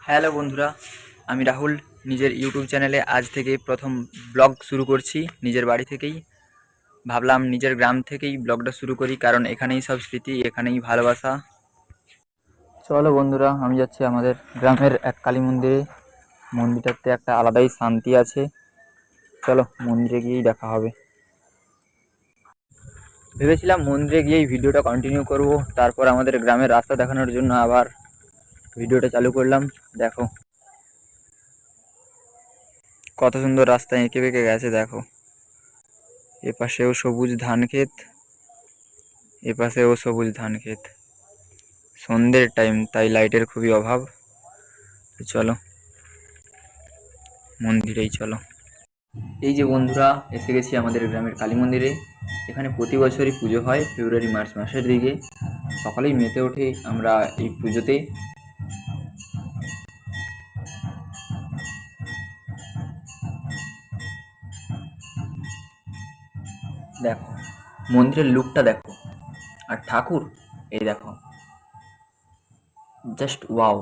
Hello বন্ধুরা, আমি রাহুল নিজের ইউটিউব চ্যানেলে আজ থেকে প্রথম ব্লগ শুরু করছি। নিজের বাড়ি থেকেই ভাবলাম নিজের গ্রাম থেকেই ব্লগটা শুরু করি, কারণ এখানেই সব স্মৃতি, এখানেই ভালোবাসা। চলো বন্ধুরা, আমি যাচ্ছি আমাদের গ্রামের এক কালী মন্দিরে। মন্দিরটাতে একটা আলাদাই শান্তি আছে। চলো মন্দিরে গিয়েই দেখা হবে। ভেবেছিলাম মন্দিরে গিয়েই ভিডিওটা কন্টিনিউ করব, তারপর আমাদের গ্রামের রাস্তা দেখানোর জন্য আবার ভিডিওটা চালু করলাম। দেখো কত সুন্দর রাস্তা এঁকে বেঁকে গেছে, দেখো এপাশেও সবুজ ধান ক্ষেত, এপাশেও সবুজ ধান ক্ষেত। সন্ধ্যের টাইম, তাই লাইটের খুবই অভাব। তো চলো মন্দিরেই চলো। এই যে বন্ধুরা, এসে গেছি আমাদের গ্রামের কালী মন্দিরে। এখানে প্রতি বছরই পুজো হয় ফেব্রুয়ারি মার্চ মাসের দিকে। সকালেই মেতে ওঠে আমরা এই পুজোতে। দেখো মন্দিরের লুকটা দেখো, আর ঠাকুর এই দেখো, জাস্ট ওয়াও।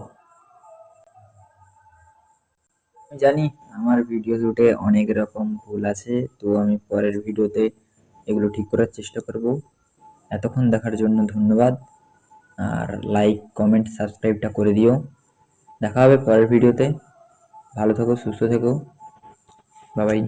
আমি জানি আমার ভিডিও শুটে অনেক রকম ভুল আছে, তো আমি পরের ভিডিওতে এগুলো ঠিক করার চেষ্টা করব। এতক্ষণ দেখার জন্য ধন্যবাদ। আর লাইক কমেন্ট সাবস্ক্রাইবটা করে দিও। দেখা হবে পরের ভিডিওতে। ভালো থেকো, সুস্থ থেকো, বাই বাই।